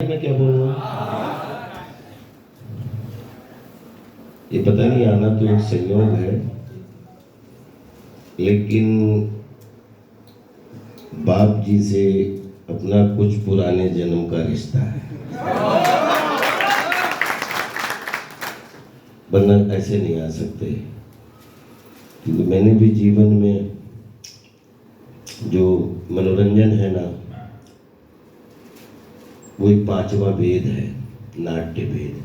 मैं क्या बोलूँ, ये पता नहीं, आना तो एक संयोग है, लेकिन बाप जी से अपना कुछ पुराने जन्म का रिश्ता है, वरना ऐसे नहीं आ सकते। क्योंकि मैंने भी जीवन में जो मनोरंजन है ना, वो एक पांचवा वेद है, नाट्य वेद,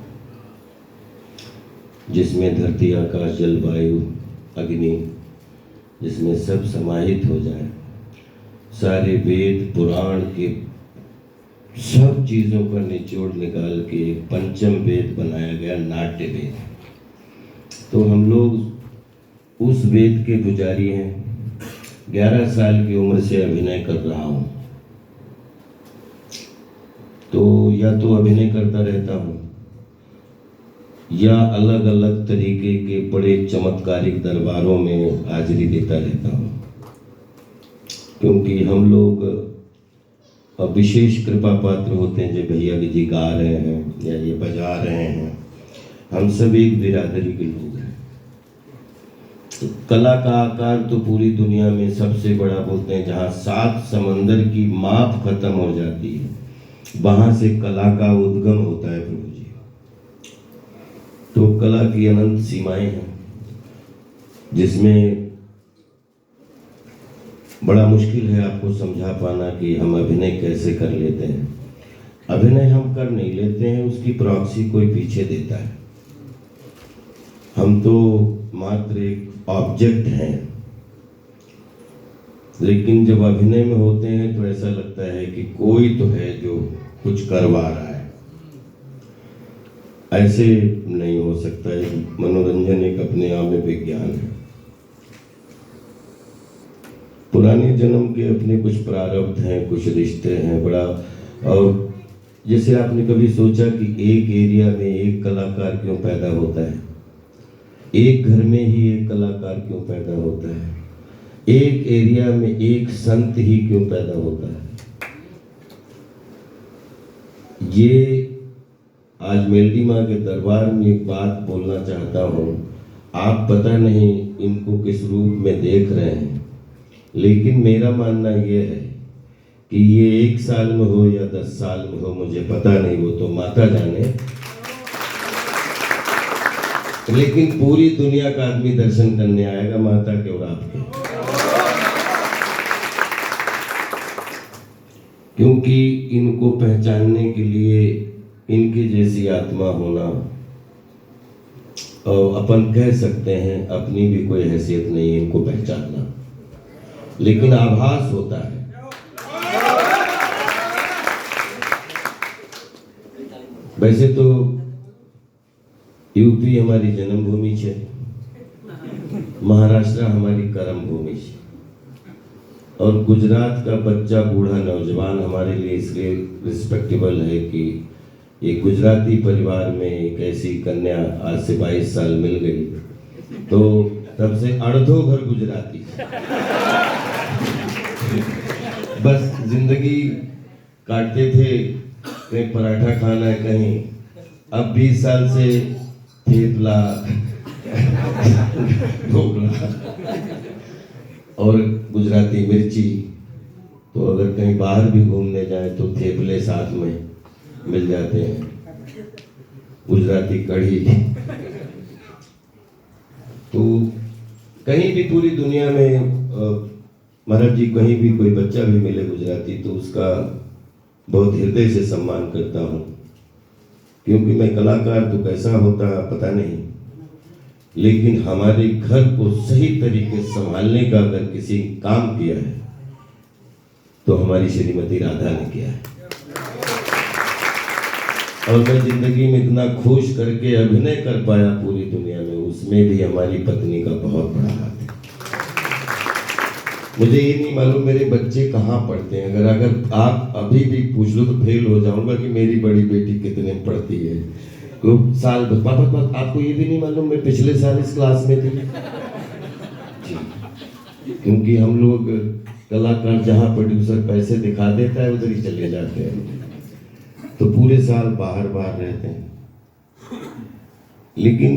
जिसमें धरती आकाश जल वायु अग्नि, जिसमें सब समाहित हो जाए, सारे वेद पुराण के सब चीज़ों का निचोड़ निकाल के पंचम वेद बनाया गया, नाट्य वेद। तो हम लोग उस वेद के पुजारी हैं। 11 साल की उम्र से अभिनय कर रहा हूँ, तो या तो अभिनय करता रहता हूँ या अलग अलग तरीके के बड़े चमत्कारिक दरबारों में हाजिरी देता रहता हूँ। क्योंकि हम लोग विशेष कृपा पात्र होते हैं, जो भैया जी गा रहे हैं या ये बजा रहे हैं, हम सब एक बिरादरी के लोग हैं। कला का आकार तो पूरी दुनिया में सबसे बड़ा बोलते हैं, जहाँ 7 समंदर की माप खत्म हो जाती है, वहां से कला का उद्गम होता है प्रभु जी। तो कला की अनंत सीमाएं हैं, जिसमें बड़ा मुश्किल है आपको समझा पाना कि हम अभिनय कैसे कर लेते हैं। अभिनय हम कर नहीं लेते हैं, उसकी प्रॉक्सी कोई पीछे देता है। हम तो मात्र एक ऑब्जेक्ट हैं, लेकिन जब अभिनय में होते हैं तो ऐसा लगता है कि कोई तो है जो कुछ करवा रहा है। ऐसे नहीं हो सकता है। मनोरंजन एक अपने आप में विज्ञान है। पुराने जन्म के अपने कुछ प्रारब्ध हैं, कुछ रिश्ते हैं बड़ा। और जैसे आपने कभी सोचा कि एक एरिया में एक कलाकार क्यों पैदा होता है, एक घर में ही एक कलाकार क्यों पैदा होता है, एक एरिया में एक संत ही क्यों पैदा होता है। ये आज मेलडी माँ के दरबार में एक बात बोलना चाहता हूँ। आप पता नहीं इनको किस रूप में देख रहे हैं, लेकिन मेरा मानना ये है कि ये 1 साल में हो या 10 साल में हो, मुझे पता नहीं, वो तो माता जाने, लेकिन पूरी दुनिया का आदमी दर्शन करने आएगा माता के और आपके। क्योंकि इनको पहचानने के लिए इनकी जैसी आत्मा होना, और अपन कह सकते हैं अपनी भी कोई हैसियत नहीं है इनको पहचानना, लेकिन आभास होता है। वैसे तो यूपी हमारी जन्मभूमि है, महाराष्ट्र हमारी कर्म भूमि है, और गुजरात का बच्चा बूढ़ा नौजवान हमारे लिए इसलिए रिस्पेक्टेबल है कि एक गुजराती परिवार में एक ऐसी कन्या आज से 22 साल मिल गई, तो तब से अर्धो घर गुजराती। बस जिंदगी काटते थे, कहीं पराठा खाना है, कहीं अब 20 साल से थेपला ढोकला और गुजराती मिर्ची। तो अगर कहीं बाहर भी घूमने जाए तो थेपले साथ में मिल जाते हैं, गुजराती कढ़ी। तो कहीं भी पूरी दुनिया में महाराज जी, कहीं भी कोई बच्चा भी मिले गुजराती तो उसका बहुत हृदय से सम्मान करता हूँ। क्योंकि मैं कलाकार तो कैसा होता पता नहीं, लेकिन हमारे घर को सही तरीके से संभालने का अगर किसी काम किया है तो हमारी श्रीमती राधा ने किया है। और मैं जिंदगी में इतना खुश करके अभिनय कर पाया पूरी दुनिया में, उसमें भी हमारी पत्नी का बहुत बड़ा हाथ है। मुझे ये नहीं मालूम मेरे बच्चे कहाँ पढ़ते हैं। अगर आप अभी भी पूछ लो तो फेल हो जाऊंगा कि मेरी बड़ी बेटी कितने पढ़ती है। तो साल पापा आपको ये भी नहीं मालूम मैं पिछले साल इस क्लास में थी। क्योंकि हम लोग कलाकार जहाँ प्रोड्यूसर पैसे दिखा देता है उधर ही चले जाते हैं। तो पूरे साल बाहर बाहर रहते हैं, लेकिन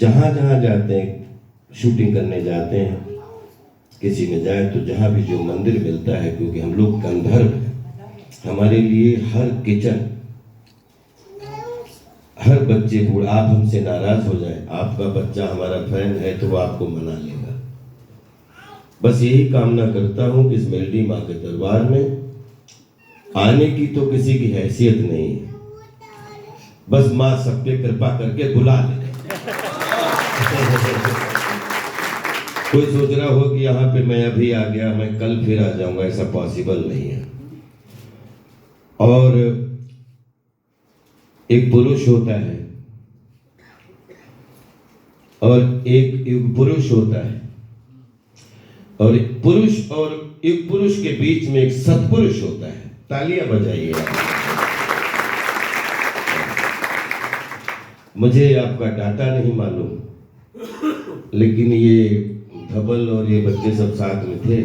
जहाँ जहाँ जाते हैं, शूटिंग करने जाते हैं, किसी में जाए तो जहाँ भी जो मंदिर मिलता है, क्योंकि हम लोग गंधर्व हैं, हमारे लिए हर किचन, हर बच्चे बूढ़ा, आप हमसे नाराज हो जाए, आपका बच्चा हमारा फैन है तो वो आपको मना लेगा। बस यही कामना करता हूं कि इस मेलडी माँ के दरबार में आने की तो किसी की हैसियत नहीं है, बस माँ सब पे कृपा करके बुला ले। कोई सोच रहा हो कि यहाँ पे मैं अभी आ गया, मैं कल फिर आ जाऊंगा, ऐसा पॉसिबल नहीं है। और एक पुरुष होता है और एक युग पुरुष होता है, और एक पुरुष और युग पुरुष के बीच में एक सत्पुरुष होता है। तालियां बजाइए। मुझे आपका डाटा नहीं मालूम, लेकिन ये धबल और ये बच्चे सब साथ में थे।